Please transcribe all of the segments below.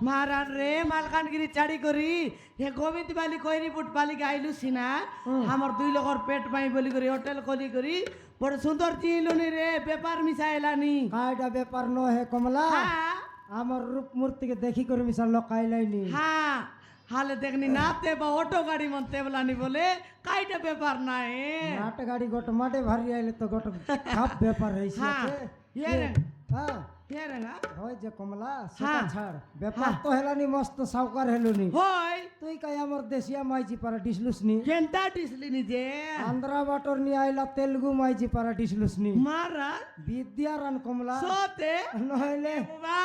महाराज रे मालकानगिरी चाड़ी करी हे गोविंद बाली कोईरी पुट बाली गाइलु सीना हमर दुई लोगर पेट पाई बोली करी होटल खोली करी बड़ सुंदर चिलुनी रे व्यापार मिसाइलानी कायटा व्यापार न है कमला हाँ আমার রূপ মূর্তিকে দেখি করে মিশাল লকাইলাইনি हाँ हाले देखनी नाते बा ऑटो गाड़ी मनते बोलानी बोले काईटा व्यापार ना है নাট গাড়ি গোট মাঠে ভারি আইলে তো গোট খাপ ব্যাপার হইছে हाँ ये रे হ্যাঁ ये রে না হয় যে কমলা সেটা হ্যাঁ। ছাড় ব্যাপার তো হেলানি মস্ত সাউকার হেলুনি होय তুই কাই আমার দেশিয়া মাইজি পারা ডিসলুসনি केंटा डिसलिनी जे আন্ধ্রা বাটর নি আইলা তেলুগু মাইজি পারা ডিসলুসনি महाराज বিদ্যারান কমলা सोते নহলে बाबा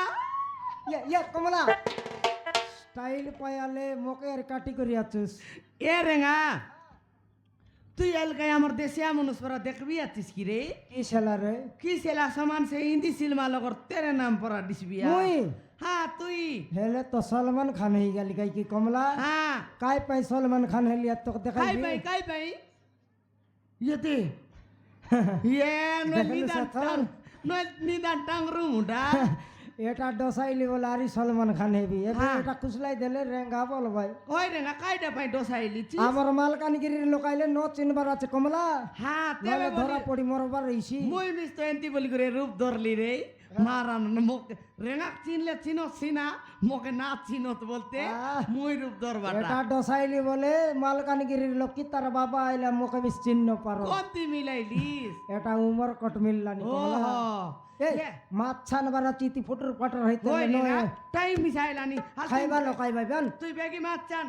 ইয়ে কমলা স্টাইল পায়ালে মোকের কাটি করি আছিস ए रेंगा তুই এলকাই আমার দেশিয়া মানুষ পরা দেখবি আছিস কি রে কি ছেলা রে কি সেলা সমান সে হিন্দি সিনেমা লগর তেরে নাম পরা দিসবিয়া মুই হ্যাঁ তুই হেলে তো সলমান খান হই গেলি কাই কি কমলা হ্যাঁ কাই পাই সলমান খান হেলিয়া তো দেখাই কাই পাই ইয়েতে ইয়ে দেখলু সাথর? নয় নিদান টাং রুমুডা এটা ডসাইলি বলে আরি সলমান খান হেবি এবার হ্যাঁ। এটা খুশলাই দিলে রেঙ্গা বল ভাই ওই রেঙ্গা কাইটা পাই ডসাইলি আমার মালকানগিরির লোকাইলে ন চিনবার আছে কমলা হ্যাঁ নাহলে তেবে ধরা পড়ি মরবার রইছি মুই মিস তো এন্তি বলি করে রূপ ধরলি রে মারান মুখ রেঙ্গা চিনলে চিনো চিনা মোকে না চিনত বলতে আহ। মুই রূপ ধরবাটা এটা ডসাইলি বলে মালকানগিরির লোক কি তার বাবা আইলা মুখে বেশ চিহ্ন পারো কোনটি মিলাইলিস এটা উমর কট মিললানি কমলা এই মাছ ছানবার চিতি ফুটুর পাটর হইতে ওই নয় রেঙ্গা টাইম মিসাইলানি খাইবা লোকাইবা বেন তুই বেগি মাছ চান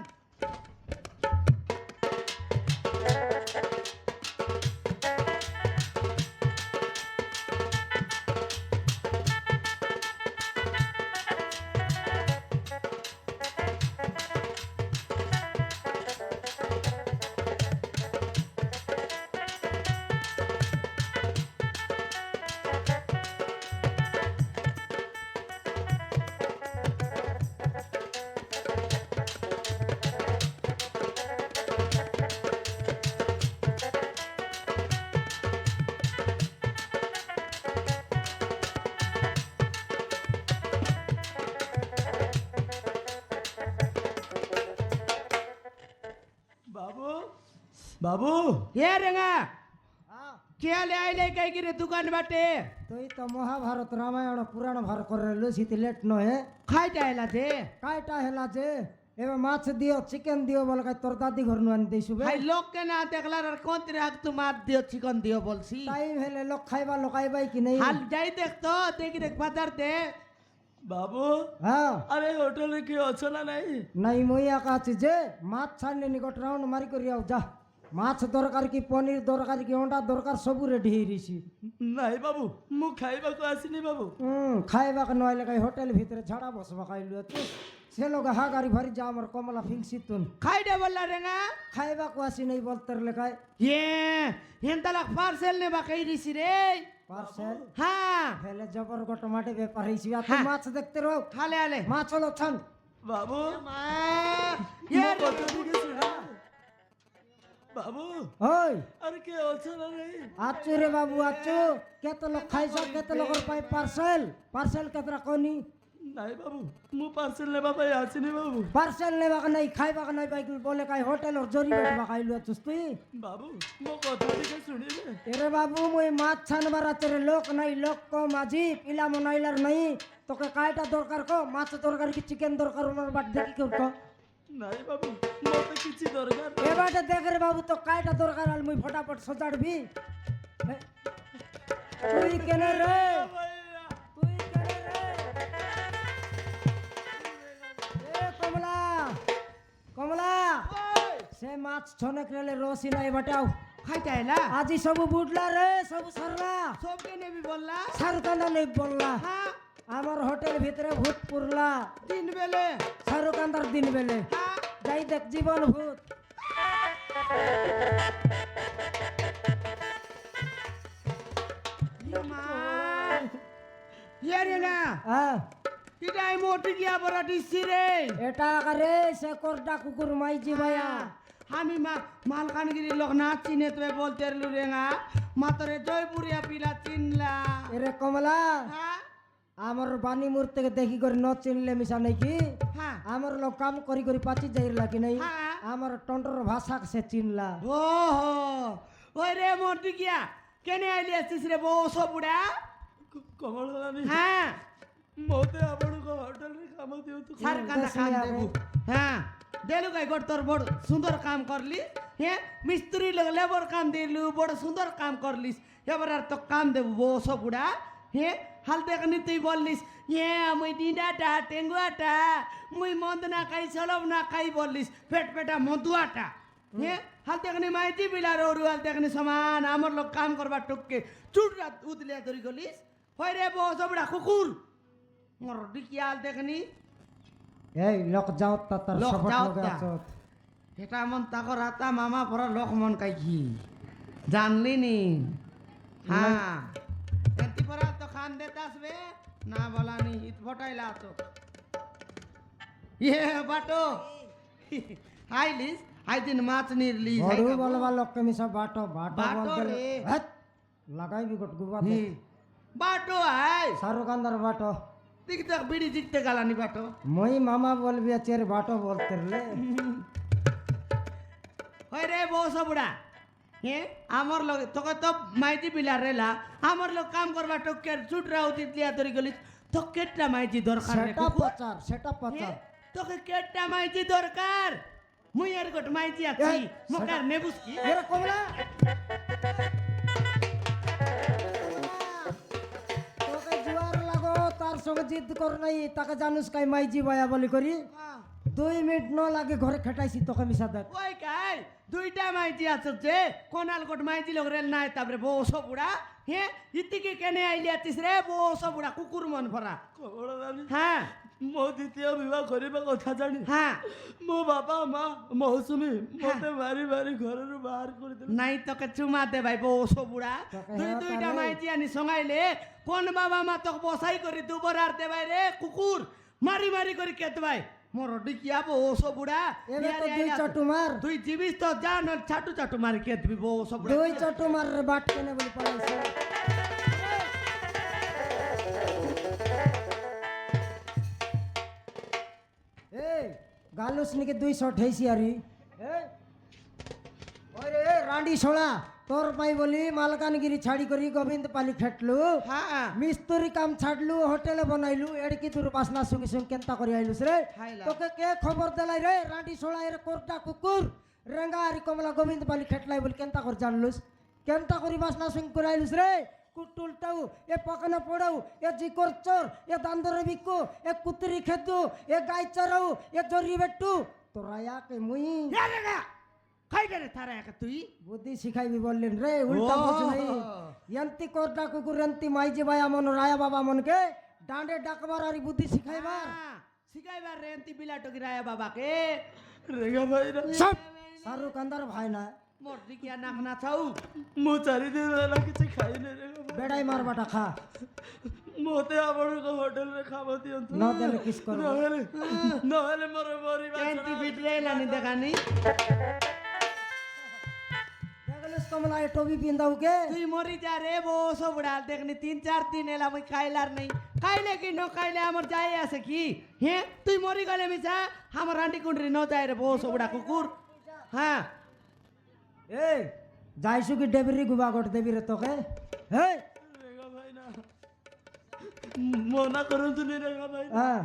बाबू बाबू এ রেঙ্গা কে লে আইলে কাই কি রে দোকান বাটে তুই তো মহাভারত রামায়ণ পুরাণ ভার করে লুছিতে লেট নহে খাইতে আইলা যে কাইটা হেলা যে এবার মাছ দিও চিকেন দিও বলে কাই তোর দাদি ঘর নু আনি দেইছু বে ভাই লোককে না দেখলার আর কোন রে আগ তু মাত দিও চিকন দিও বলছি টাইম হেলে লোক খাইবা লোকাইবাই কি নেই হাল যাই দেখ তো দেখি দেখ বাজার দে बाबू হ্যাঁ अरे होटल में क्यों अच्छा ना नहीं নাই মই একা আছি যে মাছ ছাড়লে নিকট রাউন্ড মারি করি আও যা মাছ দরকার কি পনির দরকার কি অন্ডা দরকার সবু রেডি হয়ে রইছি नहीं बाबू मु खाइबा को आसिनी बाबू খাইবা কে নইলে কাই হোটেল ভিতরে ঝাড়া বসবা খাইলু তুই সে লোক হা গাড়ি ভারি যা আমার কমলা ফিংসি তুন খাইতে বললা রেঙ্গা খাইবা কো আসি নাই বলতে লেখায় এ হেনতালা পার্সেল নে বাকাই দিছি রে পার্সেল হ্যাঁ ফেলে জবর গোট মাঠে ব্যাপার হইছি আর তুই হ্যাঁ। মাছ দেখতে রো হালে হালে মাছ হলো ছান बाबू মা ये এ बता दी के सुना बाबू ওই अरे क्यों अच्छा ना नहीं আচ্ছু রে বাবু আচ্ছু কেতে লোক খাইছ কেতে লোকর পাই পার্সেল পার্সেল কেতরা কোনি नहीं बाबू मु पार्सल ले बाबा आसिनी बाबू পার্সেল নেবা কে নাই খাইবা কে নাই বাইকুল বলে কাই হোটেলর জরি বেটবা খাইলু আচ্ছুস তুই बाबू मो कथा दी के सुनी ले এরে বাবু মই মাছ ছানবার আছে রে লোক নাই লোক কো মাঝি পিলা মনাইলার নাই তোকে কাইটা দরকার কো মাছ দরকার কি চিকেন দরকার ওনার বাট দেখি কেউ কো नहीं बाबू मो तो किसी दरकार এবারে দেখ রে বাবু তো কাইটা দরকার আল মুই ফটাফট সজাড়বি তুই কেনে রে তুই কেনে রে এ কমলা কমলা সে মাছ ছনে ক্রেলে রসি নাই বাটাও খাইতে আইলা আজি সবু বুটলা রে সবু সরলা সবকে নেবি বললা সারুকানা নেই বললা হ্যাঁ আমার হোটেল ভিতরে ভূত পুরলা দিন বেলে সারুকান্দার দিন বেলে হ্যাঁ যাই দেখ জীবন ভূত মা ইয়ে রেঙ্গা হ্যাঁ এটা আমি মোটি গিয়া বড় দিছি রে এটা আরে সে করডা কুকুর মাইজি ভাইয়া আমি মালকানগিরি লোক না চিনে তুই বলতে রেঙ্গা মাতরে জয়পুরিয়া পিলা চিনলা এরে কমলা হ্যাঁ আমার বাণী মূর্তি থেকে দেখি করে ন চিনলে মিশা নাই কি হ্যাঁ আমার লোক কাম করি করি পাচি যাই লাগি নাই হ্যাঁ। আমার টন্টর ভাষা সে চিনলা ওহো ওই রে মোর দিকিয়া কেনে আইলি আসছিস রে বসো বুড়া কমলা রানী হ্যাঁ মতে ଆପଣଙ୍କ ହୋଟେଲରେ କାମ ଦିଅନ୍ତୁ সার কান্দা কাম দেবু হ্যাঁ দেলু গাই গড় তোর বড় সুন্দর কাম করলি হ্যাঁ মিস্ত্রি লেবর কাম দিলু বড় সুন্দর কাম করলিস এবার আর তো কাম দেবু বসো বুড়া হ্যাঁ হাল দেখনি তুই বললিস হ্যাঁ মুই ডিডাটা টেঙ্গুয়াটা মুই মদ না খাই সলব না খাই বললিস পেট পেটা মদুয়াটা হ্যাঁ হাল দেখনি মাইতি বিলার ওরু হাল দেখনি সমান আমার লোক কাম করবার টুককে চুট রাত উতলিয়া ধরি গলিস হয় রে বসো বুড়া কুকুর মোর ডিকি হাল দেখনি এই লোক যাও তার লোক সফট যাও লোক তা। আছো এটা মন তাকর আতা মামা পরা লোক মন কাই কি জানলি নি হ্যাঁ এতি পরা তো খান দেতে আসবে না বলা নি ইত ফটাইলা তো ইয়ে বাটো আইলিস আইদিন মাছ নিরলি বড় বলবা লোক মিশা বাটো বাটো বাটো বলতে রে। হ্যাট লাগাই বিকট গুবা বাটো আই শাহরুখানদার বাটো দিক দেখ বিড়ি জিততে গালানি বাটো মই মামা বলবি চের বাটো বলতে রে হয় রে বস বুড়া হ্যাঁ আমার লোক তোকে তো মাইতি পিলা রেলা আমার লোক কাম করবা টকের চুটরা উচিত লিয়া ধরে গেলিস তো কেটটা মাইতি দরকার রে সেটা কুকুর। প্রচার সেটা প্রচার হ্যাঁ, তোকে কেটটা মাইতি দরকার মুই আর গোট মাইতি আছি এই, মকার নেবুস কি এরে কমলা তোকে জুয়ার লাগো তার সঙ্গে জিদ কর নাই তাকে জানুস কাই মাইজি বায়া বলি করি 2 মিনিট ন লাগে ঘরে খেটাইছি তোকে মিশা দেখ ওই কাই দুইটা মাইতি আছে যে কোনাল গোট মাইতি লোক রেল নাই তারপরে বসো বুড়া হ্যাঁ ইতিকে কেনে আইলি আছিস রে বসো বুড়া কুকুর মন ভরা କମଳା ରାনী হ্যাঁ ମୋ ଦ୍ୱିତୀୟ ବିବାହ କରିବା କଥା ଜାଣି হ্যাঁ ମୋ ବାପା ମା ମୌସୁମୀ ମତେ ମାରି ମାରି ଘରରୁ ବାହାର କରିଦେଲେ নাই তোকে চুমা দে ভাই বসো বুড়া তোকে তুই হ্যাঁ দুইটা তাহলে। মাইতি আনি সঙ্গাইলে কোন বাবা মা তোকে বসাই করি দুবার আর দে ভাই রে কুকুর মারি মারি করি কেত ভাই মোর ডিকিয়া বসো বুড়া এবে তো দুই চটু মার তুই জীবিস তো যা ন ছাটু ছাটু মারি কে দিবি বসো বুড়া দুই চটু মার রে বাট কেনে বলি পালাইছে এই গালুস নিকে 200 ঠেইছি আরি এই ওই রে রান্ডি ছোড়া তোর পাই বলি মালকানগিরি ছাড়ি করি গোবিন্দ পালি খেটলু হ্যাঁ মিস্ত্রি কাম ছাড়লু হোটেলে বনাইলু এড়কি তোর বাসনা সঙ্গে সঙ্গে কেনতা করি আইলুস রে হাইলা। তোকে কে খবর দেলাই রে রান্ডি ছোড়া এর কোরটা কুকুর রেঙ্গা আরি কমলা গোবিন্দ পালি খেটলাই বলি কেনতা করে জানলুস কেনতা করি বাসনা সঙ্গে করে আইলুস রে কুটুলটাও এ পকানো পড়াও এ জিকর চোর এ দান্দরে বিকু এ কুতরি খেতু এ গাই চরাও এ জরি বেটু তোরা ইয়াকে মুই খাইবে রে তারা একা তুই বুদ্ধি শিখাইবি বললেন রে উল্টা ও। বুঝ নাই এন্তি কোরটা কুকুর এন্তি মাইজি ভাই আমন রায়া বাবা মনকে ডাঁডে ডাকবার আর বুদ্ধি শিখাইবার হ্যাঁ, শিখাইবার রে এন্তি বিলাটো গিরায়া বাবাকে ରେଗା ଭାଇରା সব শাহরুখ খানদার ভাই না মোর দিকিয়া নাক না ছাউ ମୁଁ 4 ଦିନ ହେଲା କିଛି ଖାଇନି ରେଗା ଭାଇ বেড়াই মারবাটা খা ମତେ ଆପଣଙ୍କ ହୋଟେଲରେ ଖାବ ଦିଅନ୍ତୁ ন দেলে কিস করব ନହେଲେ ମୋର ମରିବା এন্তি ফিটরে লানি দেখানি দেখলিস কমলা এ টবি পিন্দাও কে তুই মরি যা রে বসো বুড়া দেখনি 3-4 দিন এলা মুই খাইলার নাই খাইলে কি ন খাইলে আমার যাই আছে কি হ্যাঁ তুই মরি গেলে মিছা আমার হান্ডি কুন্ডি ন যায় রে বসো বুড়া কুকুর হ্যাঁ এই যাইছু কি ডেবিরি গুবা গট দেবি রে তোকে হেই ରେଗା ଭାଇ ନା ମନା କରନ୍ତୁନି ରେଗା ଭାଇ হ্যাঁ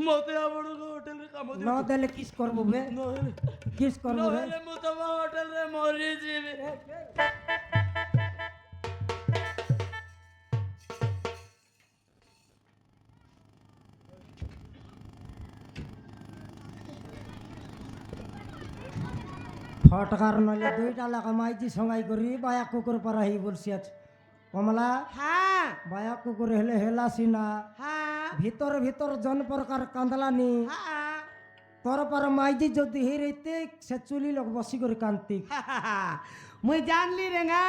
ମତେ ଆପଣଙ୍କ ହୋଟେଲରେ କାମ ন ଦିଅନ୍ତୁ দেলে কিস করব বে ନହେଲେ কিস করব রে ନହେଲେ ମୁଁ ତମ ହୋଟେଲରେ ମରିଯିବି ফটকার নলে দুইটা লাগা মাইজি সঙ্গাই করি বায়া কুকুর পারা হই বলছি আজ কমলা হ্যাঁ বায়া কুকুর হেলে হেলাসি না হ্যাঁ ভিতর ভিতর জন প্রকার কান্দলানি হ্যাঁ তোর পর মাইজি যদি হি রইতে সে চুলি লোক বসি করে কান্তি মুই জানলি রেঙ্গা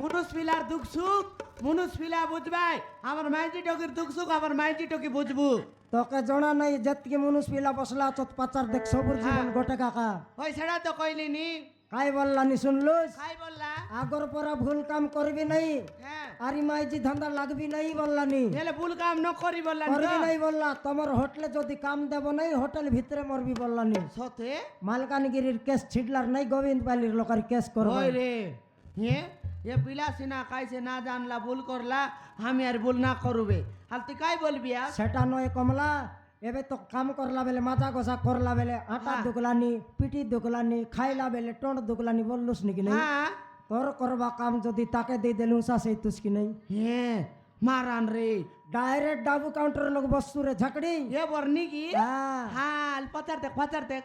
মনুষ পিলার দুঃখ সুখ মনুষ পিলা বুঝবাই আমার মাইজি টকির দুঃখ সুখ আমার মাইজি টকি বুঝবু তোকে জনা নাই যেতকি মনুষ পিলা বসলা চত পাচার দেখ সবুর জীবন গোটে কাকা ওই সেটা তো কইলি নি কাই বললানি শুনলুস খাই বললা আগর পরা ভুল কাম করবি নাই হ্যাঁ আর মাইজি ধান্দা লাগবি নাই বললানি হেলে ভুল কাম ন করি বললা করবি নাই বললা তোমার হোটেলে যদি কাম দেব নাই হোটেল ভিতরে মরবি বললানি সতে মালকানগিরির কেস ছিটলার নাই গোবিন্দ বালির লোকার কেস করবে ওই রে হে এ পিলা সিনা কাইছে না জানলা ভুল করলা আমি আর ভুল না করবে হাল তুই কাই বলবি আর সেটা নয় কমলা এবে তো কাম করলা বেলে মাজা গসা করলা বেলে আটা হ্যাঁ। দুকলানি পিটি দুকলানি খাইলা বেলে টন্ড দুকলানি বললুস নাকি নাই হ্যাঁ তোর করবা কাম যদি তাকে দিয়ে দিলু সেই তুস কি নাই হে মারান রে ডাইরেক্ট ডাবু কাউন্টার লোক বস্তু রে ঝাকড়ি এ বর্নি কি হ্যাঁ হাল পচার দেখ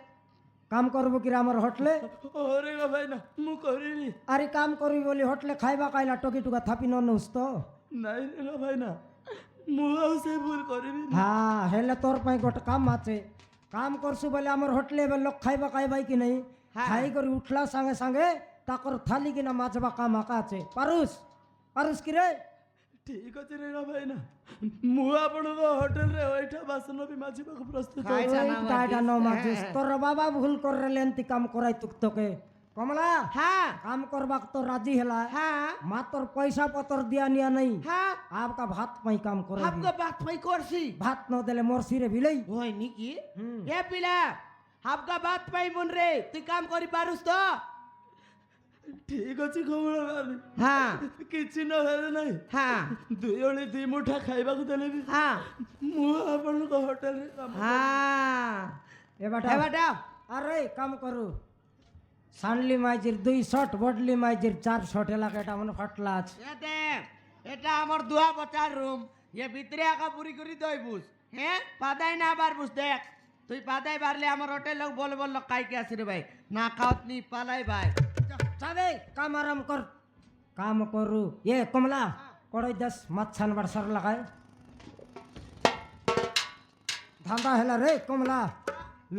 কাম করবো কি রে আমার হোটেলে ওরে গো ভাই না মু করিনি আরে কাম করবি বলি হোটেলে খাইবা খাইলা টকি টুকা থাপি নুস তো নাই রে গো ভাই না মু ଆଉ ସେ ভুল করিনি হ্যাঁ হেলে তোর পাই গোটে কাম আছে কাম করছু বলে আমার হোটেলে এবার লোক খাইবা খাইবাই কি নাই হ্যাঁ। খাই করে উঠলা সাঙ্গে সাঙ্গে তাকর থালি কিনা মাছবা কাম আঁকা আছে পারুস কি রে ঠিক আছে রে গো ভাই না মু ଆପଣଙ୍କ ହୋଟେଲରେ ଏଇଟା ବାସନ ବି ମାଜିବାକୁ ପ୍ରସ୍ତୁତ ଖାଇ- ଅଛି। না টাইটা ন মাজিস। মাছিস তোর বাবা ভুল করে লেন্তি কাম করাই তুক তোকে কমলা হ্যাঁ কাম করবাক তো রাজি হেলা হ্যাঁ মাতর পয়সা পতর দিয়া নিয়া নাই হ্যাঁ आपका भात पाई काम करे হাবগা বাত পাই করছি भात न देले मोरसी रे भिलै ওই নিকি হুম। এ পিলা হাবগা বাত পাই মন রে তুই কাম করি পারুস তো ଠିକ ଅଛି କମଳ ବାଲି হ্যাঁ କିଛି ନହେଲେ ନାହିଁ হ্যাঁ ଦୁଇ ଓଳି ଦି ମୁଠା ଖାଇବାକୁ ଦେଲେ ବି হ্যাঁ ମୁଁ ଆପଣଙ୍କ ହୋଟେଲରେ କାମ হ্যাঁ ए बेटा এ বেটা अरे काम करू सानली माइजिर 2 शॉट बडली माइजिर 4 शॉट এলাকা এটা মনে ফাটলা আছে এ দেখ এটা আমার দোয়া বচার রুম এ ভিতরে একা পুরি করি দই বুঝ হ্যাঁ পাদাই না বার বুঝ দেখ তুই পাদাই বারলে আমার হোটেল লোক বল কাইকে আসি রে ভাই না খাওত নি পালাই ভাই যাবে কাম আরাম কর কাম কरू এ কমলা কড়াই 10 মাছ ছানবার সর লাগায় ধান্দা হেলা রে কমলা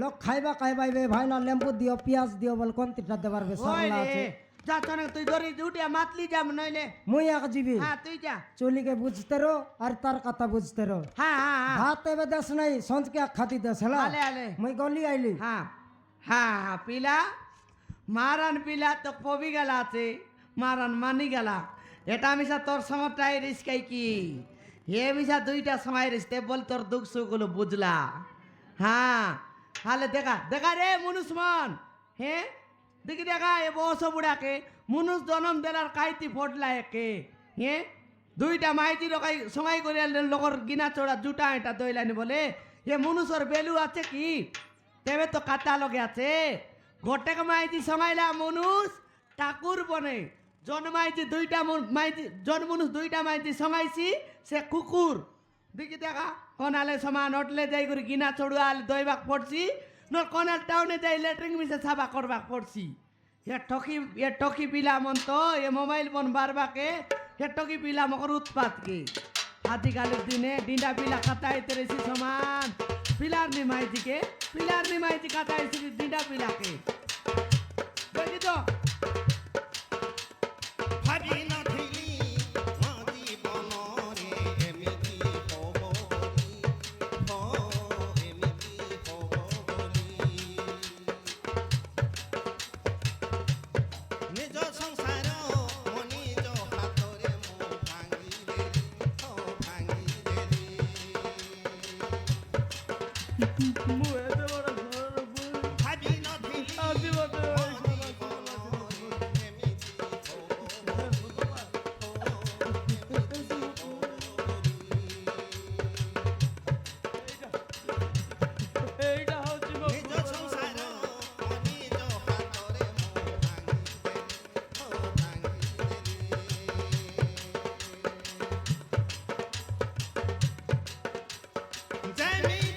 লোক খাইবা খাইবাইবে ভাই না লেম্বু দিও পেঁয়াজ দিও বল কোনটিটা দেবার বে ওই সরলা রে আছে যা চনে তুই ধরি উঠিয়া মাতলি যাম নইলে মুই এক জিবি হ্যাঁ তুই যা চলিকে বুঝতে রো আর তার কথা বুঝতে রো হ্যাঁ হ্যাঁ হ্যাঁ ভাত এবে দেশ নাই সঞ্জকে খাতি দেশ হেলা আলে আলে মুই গলি আইলি হ্যাঁ হ্যাঁ হ্যাঁ পিলা মারান পিলা তো কবি গেলা আছে মারান মানি গেলা এটা মিশা তোর সময়টাই রিস্কাই কি হে মিশা দুইটা সময় রিস্তে বল তোর দুঃখ সুখগুলো বুঝলা হ্যাঁ হালে দেখা রে মুনুসমান হ্যাঁ দেখি দেখা এ বস বুড়াকে মুনুস জনম দেলার কাইতি ফটলা একে হ্যাঁ দুইটা মাইতি রকাই সময় করে লগর গিনা চড়া জুটা এটা দইলানি বলে এ মুনুসর বেলু আছে কি তেবে তো কাতা লগে আছে গোটেক মাইতি সমাইলা মনুষ ঠাকুর বনে জন্মাইছি দুইটা মাইতি জন্মনুষ দুইটা মাইতি সমাইছি সে কুকুর দেখি দেখা কনালে সমান অটলে যাই করে গিনা চড়ুয়াল দইবাক পড়ছি নর কনাল টাউনে যাই লেট্রিং মিশে সাবা করবাক পড়ছি এ টকি পিলা মন তো এ মোবাইল ফোন বারবাকে এ টকি পিলা মকর উৎপাতকে আদিকালের দিনে ডিন্ডা পিলা কাটাইতে রেছি সমান পিলার নিমাইছি কাটাইছি ডিন্ডা পিলাকে দেখি তো ভাবি নথিলি ମୋ ଜୀବନରେ ଏମିତି ହବ ବୋଲି ଏମିତି ହବ ବୋଲି ନିଜ ସଂସାର ମୋ ନିଜ ହାତରେ ମୁଁ ଭାଙ୍ଗିଦେଲି ଭାଙ୍ଗିଦେଲି ମୁଁ ଏତେ ବଡ଼ ଘରର ବୋହୂ ଭାବି ନଥିଲି ଆଜି ମତେ ମୋ ଜୀବନରେ ଏମିତି ଏଇଟା ହଉଛି ମୋ ନିଜ ସଂସାର ମୋ ନିଜ ହାତରେ ମୁଁ ଭାଙ୍ଗିଦେଲି ଯେମିତି